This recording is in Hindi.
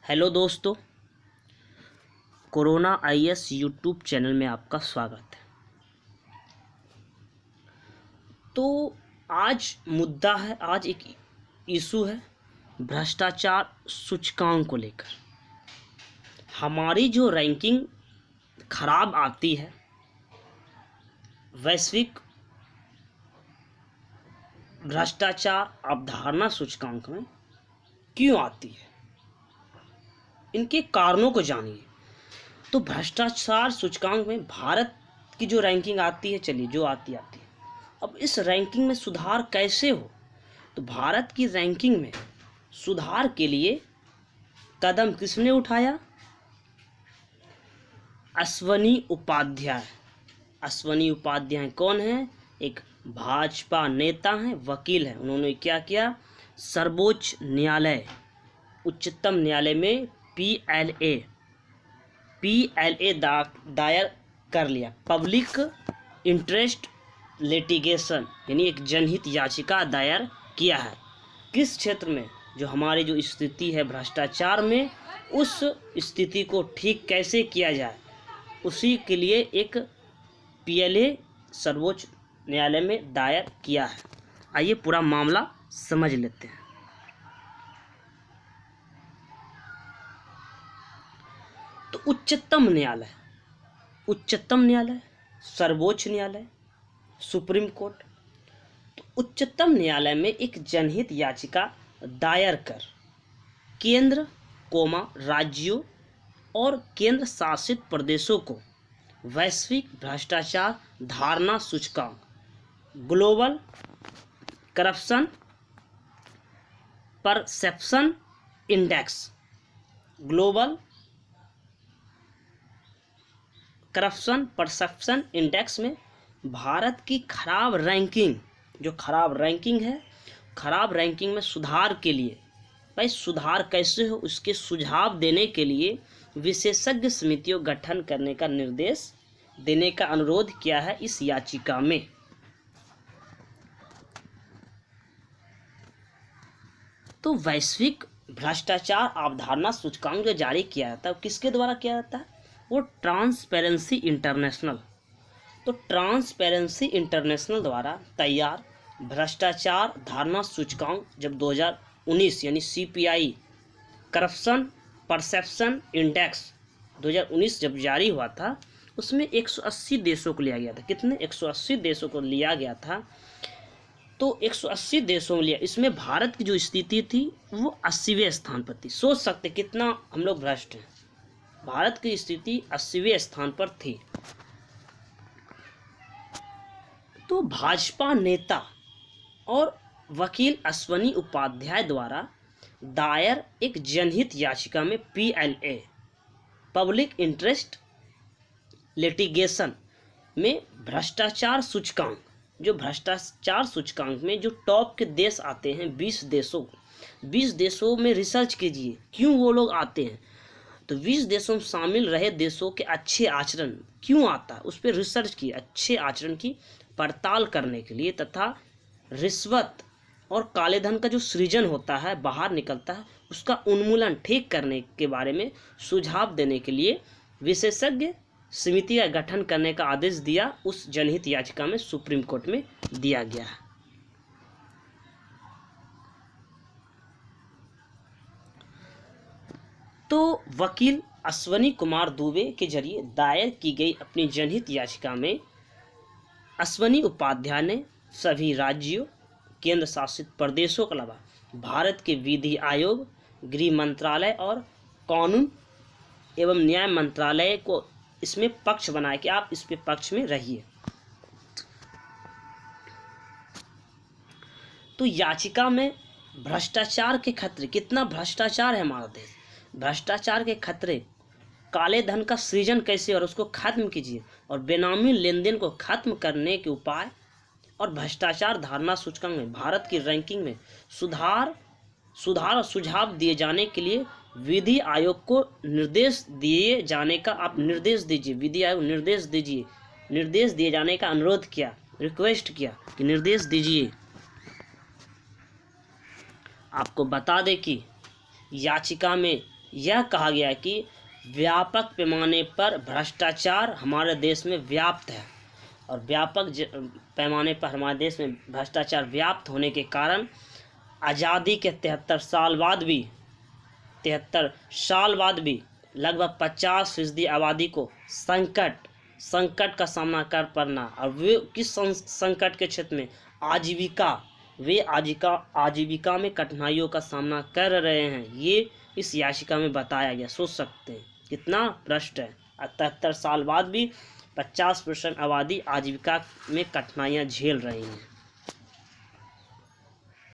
हेलो दोस्तों, कोरोना आईएएस यूट्यूब चैनल में आपका स्वागत है। तो आज मुद्दा है, आज एक इशू है भ्रष्टाचार सूचकांक को लेकर। हमारी जो रैंकिंग खराब आती है वैश्विक भ्रष्टाचार अवधारणा सूचकांक में, क्यों आती है, इनके कारणों को जानिए। तो भ्रष्टाचार सूचकांक में भारत की जो रैंकिंग आती है, चलिए जो आती है, अब इस रैंकिंग में सुधार कैसे हो। तो भारत की रैंकिंग में सुधार के लिए कदम किसने उठाया? अश्वनी उपाध्याय। अश्वनी उपाध्याय कौन है? एक भाजपा नेता हैं, वकील हैं। उन्होंने क्या किया? सर्वोच्च न्यायालय, उच्चतम न्यायालय में पीएलए दायर कर लिया, पब्लिक इंटरेस्ट लिटिगेशन, यानी एक जनहित याचिका दायर किया है। किस क्षेत्र में? जो हमारी जो स्थिति है भ्रष्टाचार में, उस स्थिति को ठीक कैसे किया जाए, उसी के लिए एक पीएलए सर्वोच्च न्यायालय में दायर किया है। आइए पूरा मामला समझ लेते हैं। तो उच्चतम न्यायालय, सर्वोच्च न्यायालय, सुप्रीम कोर्ट। तो उच्चतम न्यायालय में एक जनहित याचिका दायर कर केंद्र राज्यों और केंद्र शासित प्रदेशों को वैश्विक भ्रष्टाचार धारणा सूचकांक, global corruption perception index, global corruption perception index में भारत की खराब रैंकिंग, जो खराब रैंकिंग है, खराब रैंकिंग में सुधार के लिए, भाई सुधार कैसे हो उसके सुझाव देने के लिए विशेषज्ञ समितियों गठन करने का निर्देश देने का अनुरोध किया है इस याचिका में। तो वैश्विक भ्रष्टाचार अवधारणा सूचकांक जो जारी किया जाता है, किसके द्वारा किया जाता है? वो ट्रांसपेरेंसी इंटरनेशनल। तो ट्रांसपेरेंसी इंटरनेशनल द्वारा तैयार भ्रष्टाचार धारणा सूचकांक जब 2019 यानी सीपीआई करप्शन परसेप्शन इंडेक्स 2019 जब जारी हुआ था, उसमें 180 देशों को लिया गया था। कितने? 180 देशों को लिया गया था। तो 180 देशों में लिया, इसमें भारत की जो स्थिति थी वो 80वें स्थान पर थी। सोच सकते कितना हम लोग भ्रष्ट हैं। भारत की स्थिति 80वें स्थान पर थी। तो भाजपा नेता और वकील अश्वनी उपाध्याय द्वारा दायर एक जनहित याचिका में पीएलए पब्लिक इंटरेस्ट लिटिगेशन में भ्रष्टाचार सूचकांक, जो भ्रष्टाचार सूचकांक में जो टॉप के देश आते हैं 20 देशों में रिसर्च कीजिए क्यों वो लोग आते हैं। तो 20 देशों में शामिल रहे देशों के अच्छे आचरण क्यों आता है, उस पर रिसर्च की, अच्छे आचरण की पड़ताल करने के लिए, तथा रिश्वत और काले धन का जो सृजन होता है, बाहर निकलता है, उसका उन्मूलन ठीक करने के बारे में सुझाव देने के लिए विशेषज्ञ समिति का गठन करने का आदेश दिया। उस जनहित याचिका में सुप्रीम कोर्ट में दिया गया है। तो वकील अश्वनी कुमार दुबे के जरिए दायर की गई अपनी जनहित याचिका में अश्वनी उपाध्याय ने सभी राज्यों केंद्र शासित प्रदेशों के अलावा भारत के विधि आयोग, गृह मंत्रालय और कानून एवं न्याय मंत्रालय को इसमें पक्ष बनाया कि आप इस पे पक्ष में रहिए। तो याचिका में भ्रष्टाचार के खतरे, कितना भ्रष्टाचार है हमारा देश, भ्रष्टाचार के खतरे, काले धन का सृजन कैसे और उसको खत्म कीजिए, और बेनामी लेन देन को खत्म करने के उपाय, और भ्रष्टाचार धारणा सूचकांक में भारत की रैंकिंग में सुधार और सुझाव दिए जाने के लिए विधि आयोग को निर्देश दिए जाने का आप निर्देश दीजिए। विधि आयोग निर्देश दिए जाने का अनुरोध किया, रिक्वेस्ट किया कि निर्देश दीजिए। आपको बता दें कि याचिका में यह कहा गया कि व्यापक पैमाने पर भ्रष्टाचार हमारे देश में व्याप्त है और पैमाने पर हमारे देश में भ्रष्टाचार व्याप्त होने के कारण आज़ादी के 73 साल बाद भी लगभग 50% आबादी को संकट का सामना कर पड़ना। और वे किस संकट के क्षेत्र में? आजीविका में कठिनाइयों का सामना कर रहे हैं। ये इस याचिका में बताया गया। सोच सकते हैं कितना भ्रष्ट है। 73 साल बाद भी 50% आबादी आजीविका में कठिनाइयां झेल रही हैं।